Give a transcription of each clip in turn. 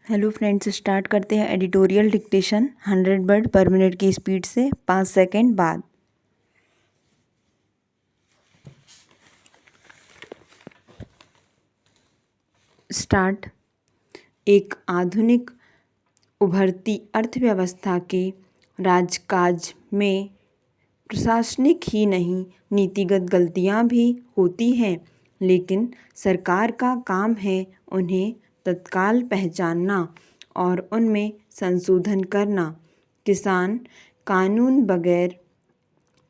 Hello friends, start करते हैं editorial dictation 100 word पर मिनट की स्पीड से 5 सेकंड बाद। स्टार्ट। एक आधुनिक उभरती अर्थव्यवस्था के राजकाज में प्रशासनिक ही नहीं नीतिगत गलतियां भी होती हैं, लेकिन सरकार का काम है उन्हें तत्काल पहचानना और उनमें संशोधन करना। किसान कानून बगैर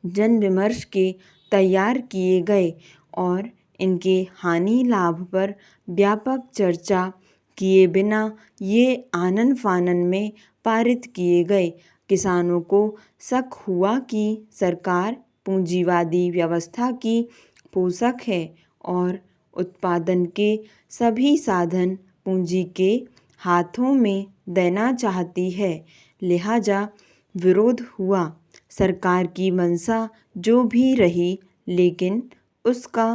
जन विमर्श के तैयार किए गए और इनके हानि लाभ पर व्यापक चर्चा किए बिना ये आनन फानन में पारित किए गए। किसानों को शक हुआ कि सरकार पूंजीवादी व्यवस्था की पोषक है और उत्पादन के सभी साधन पूंजी के हाथों में देना चाहती है, लिहाजा विरोध हुआ। सरकार की मंशा जो भी रही, लेकिन उसका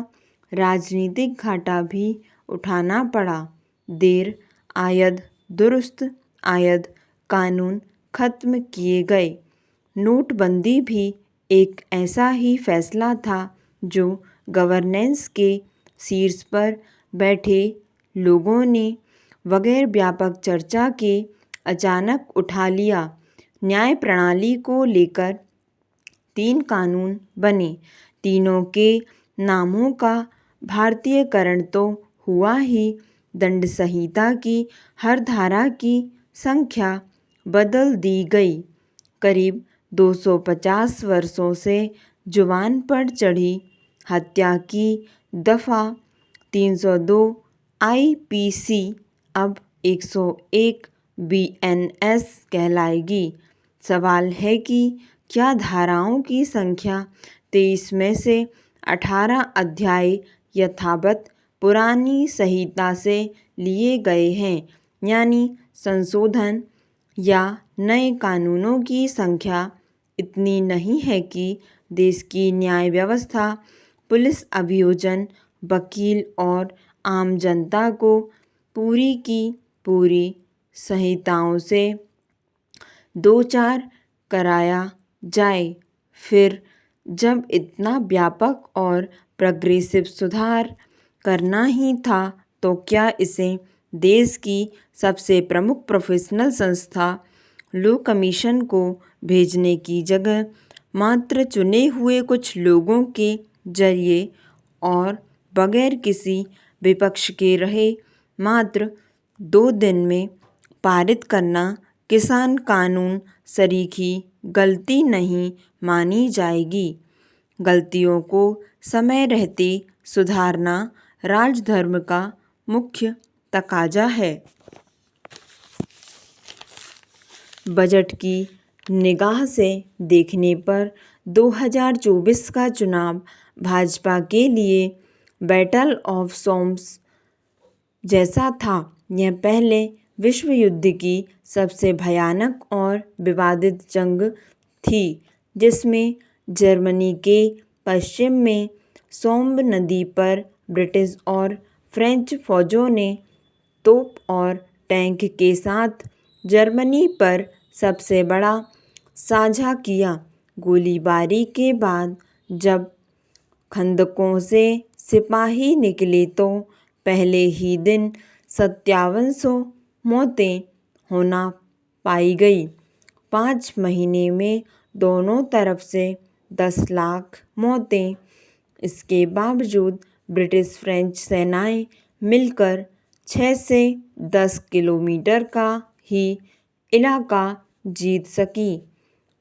राजनीतिक घाटा भी उठाना पड़ा। देर आयद दुरुस्त आयद कानून खत्म किए गए। नोटबंदी भी एक ऐसा ही फैसला था जो गवर्नेंस के शीर्ष पर बैठे लोगों ने बगैर व्यापक चर्चा के अचानक उठा लिया। न्याय प्रणाली को लेकर 3 कानून बने। तीनों के नामों का भारतीयकरण तो हुआ ही, दंड संहिता की हर धारा की संख्या बदल दी गई। करीब 250 वर्षों से जुबान पर चढ़ी हत्या की दफ़ा 302 आईपीसी अब 101 बीएनएस कहलाएगी। सवाल है कि क्या धाराओं की संख्या 23 में से 18 अध्याय यथावत पुरानी संहिता से लिए गए हैं, यानी संशोधन या नए कानूनों की संख्या इतनी नहीं है कि देश की न्याय व्यवस्था, पुलिस अभियोजन, वकील और आम जनता को पूरी की पूरी संहिताओं से दो चार कराया जाए। फिर जब इतना व्यापक और प्रोग्रेसिव सुधार करना ही था, तो क्या इसे देश की सबसे प्रमुख प्रोफेशनल संस्था लॉ कमीशन को भेजने की जगह मात्र चुने हुए कुछ लोगों के जरिए और बगैर किसी विपक्ष के रहे मात्र 2 दिन में पारित करना किसान कानून सरीखी गलती नहीं मानी जाएगी। गलतियों को समय रहते सुधारना राजधर्म का मुख्य तकाजा है। बजट की निगाह से देखने पर 2024 का चुनाव भाजपा के लिए बैटल ऑफ सोम्स जैसा था। यह पहले विश्व युद्ध की सबसे भयानक और विवादित जंग थी, जिसमें जर्मनी के पश्चिम में सोम्ब नदी पर ब्रिटिश और फ्रेंच फौजों ने तोप और टैंक के साथ जर्मनी पर सबसे बड़ा साझा किया। गोलीबारी के बाद जब खंदकों से सिपाही निकले तो पहले ही दिन 5700 मौतें होना पाई गई। 5 महीने में दोनों तरफ से 10 लाख मौतें। इसके बावजूद ब्रिटिश फ्रेंच सेनाएं मिलकर 6 से 10 किलोमीटर का ही इलाका जीत सकी।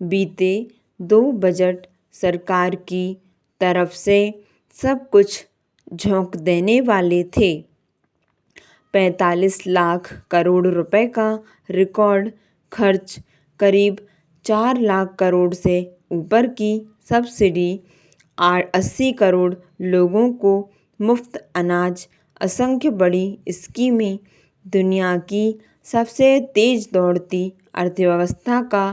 बीते 2 बजट सरकार की तरफ से सब कुछ झोंक देने वाले थे। 45 लाख करोड़ रुपए का रिकॉर्ड खर्च, करीब 4 लाख करोड़ से ऊपर की सब्सिडी, 80 करोड़ लोगों को मुफ्त अनाज, असंख्य बड़ी स्कीमें, दुनिया की सबसे तेज दौड़ती अर्थव्यवस्था का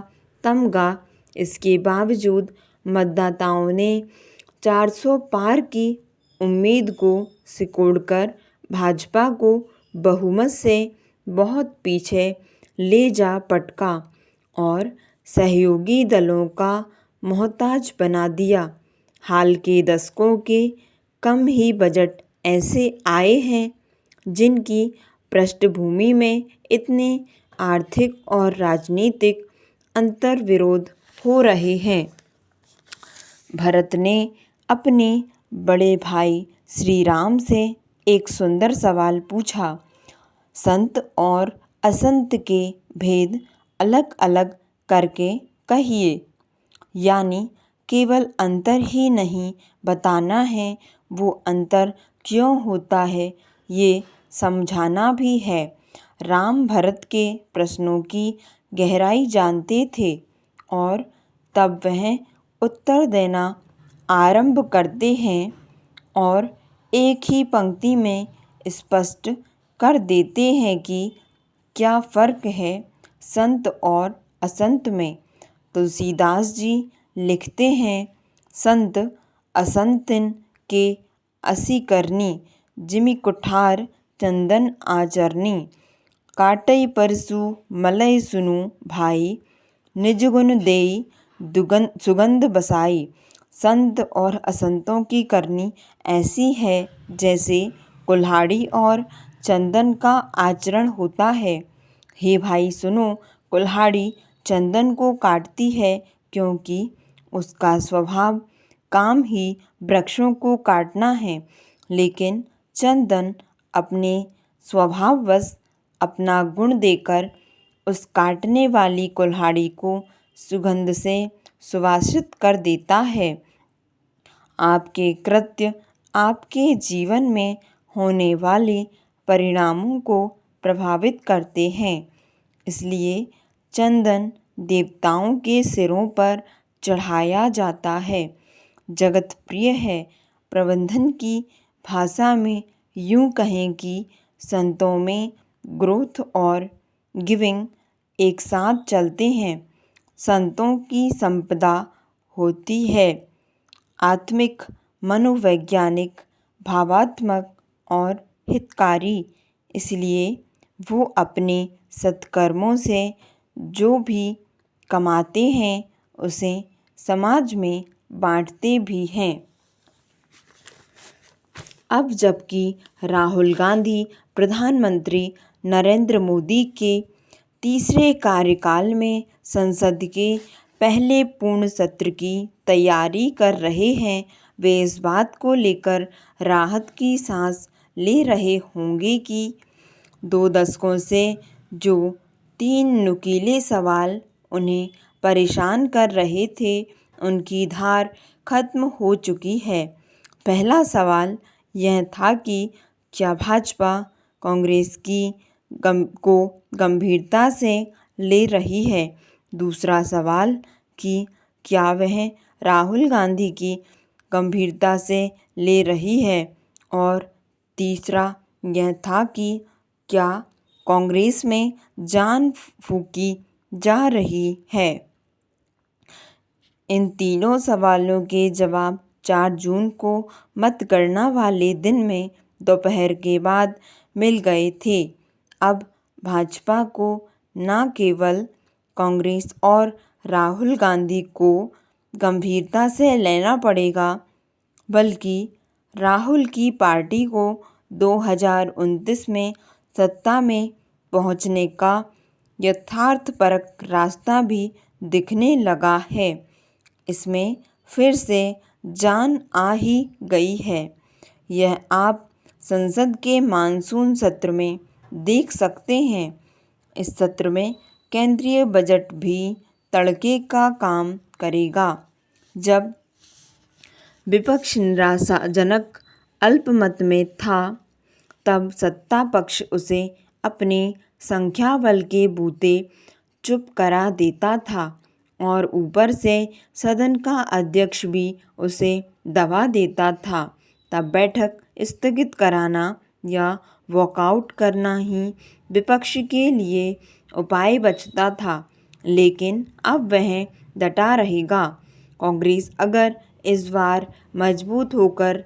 तमगा। इसके बावजूद मतदाताओं ने 400 पार की उम्मीद को सिकोड़कर भाजपा को बहुमत से बहुत पीछे ले जा पटका और सहयोगी दलों का मोहताज बना दिया। हाल के दशकों के कम ही बजट ऐसे आए हैं जिनकी पृष्ठभूमि में इतने आर्थिक और राजनीतिक अंतर्विरोध हो रहे हैं। भरत ने अपने बड़े भाई श्री राम से एक सुंदर सवाल पूछा, संत और असंत के भेद अलग अलग करके कहिए। यानी केवल अंतर ही नहीं बताना है, वो अंतर क्यों होता है ये समझाना भी है। राम भरत के प्रश्नों की गहराई जानते थे और तब वह उत्तर देना आरंभ करते हैं और एक ही पंक्ति में स्पष्ट कर देते हैं कि क्या फ़र्क है संत और असंत में। तुलसीदास जी लिखते हैं, संत असंतिन के असी करनी, जिमि कुठार चंदन आचरनी। काटई परसु मलय सुनु भाई, निज गुण देई सुगंध बसाई। संत और असंतों की करनी ऐसी है जैसे कुल्हाड़ी और चंदन का आचरण होता है। हे भाई सुनो, कुल्हाड़ी चंदन को काटती है क्योंकि उसका स्वभाव काम ही वृक्षों को काटना है, लेकिन चंदन अपने स्वभाववश अपना गुण देकर उस काटने वाली कुल्हाड़ी को सुगंध से सुवासित कर देता है। आपके कृत्य आपके जीवन में होने वाले परिणामों को प्रभावित करते हैं। इसलिए चंदन देवताओं के सिरों पर चढ़ाया जाता है। जगत प्रिय है। प्रबंधन की भाषा में यूँ कहें कि संतों में ग्रोथ और गिविंग एक साथ चलते हैं। संतों की संपदा होती है आत्मिक, मनोवैज्ञानिक, भावात्मक और हितकारी। इसलिए वो अपने सत्कर्मों से जो भी कमाते हैं उसे समाज में बांटते भी हैं। अब जबकि राहुल गांधी प्रधानमंत्री नरेंद्र मोदी के तीसरे कार्यकाल में संसद के पहले पूर्ण सत्र की तैयारी कर रहे हैं, वे इस बात को लेकर राहत की सांस ले रहे होंगे कि 2 दशकों से जो 3 नुकीले सवाल उन्हें परेशान कर रहे थे, उनकी धार खत्म हो चुकी है। पहला सवाल यह था कि क्या भाजपा कांग्रेस को गंभीरता से ले रही है। दूसरा सवाल कि क्या वह राहुल गांधी की गंभीरता से ले रही है। और तीसरा यह था कि क्या कांग्रेस में जान फूंकी जा रही है। इन तीनों सवालों के जवाब 4 जून को मतगणना वाले दिन में दोपहर के बाद मिल गए थे। अब भाजपा को न केवल कांग्रेस और राहुल गांधी को गंभीरता से लेना पड़ेगा, बल्कि राहुल की पार्टी को 2029 में सत्ता में पहुंचने का यथार्थपरक रास्ता भी दिखने लगा है। इसमें फिर से जान आ ही गई है। यह आप संसद के मानसून सत्र में देख सकते हैं। इस सत्र में केंद्रीय बजट भी तड़के का काम करेगा। जब विपक्ष निराशाजनक अल्पमत में था, तब सत्ता पक्ष उसे अपने संख्या बल के बूते चुप करा देता था और ऊपर से सदन का अध्यक्ष भी उसे दबा देता था। तब बैठक स्थगित कराना या वॉकआउट करना ही विपक्ष के लिए उपाय बचता था। लेकिन अब वह डटा रहेगा। कांग्रेस अगर इस बार मजबूत होकर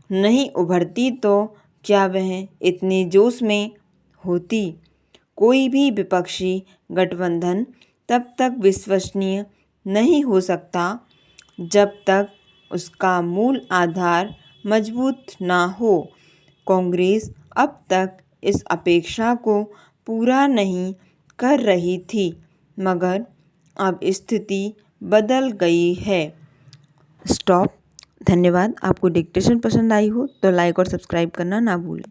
नहीं उभरती तो क्या वह इतने जोश में होती। कोई भी विपक्षी गठबंधन तब तक विश्वसनीय नहीं हो सकता जब तक उसका मूल आधार मजबूत ना हो। कांग्रेस अब तक इस अपेक्षा को पूरा नहीं कर रही थी, मगर अब स्थिति बदल गई है। स्टॉप। धन्यवाद। आपको डिक्टेशन पसंद आई हो तो लाइक और सब्सक्राइब करना ना भूलें।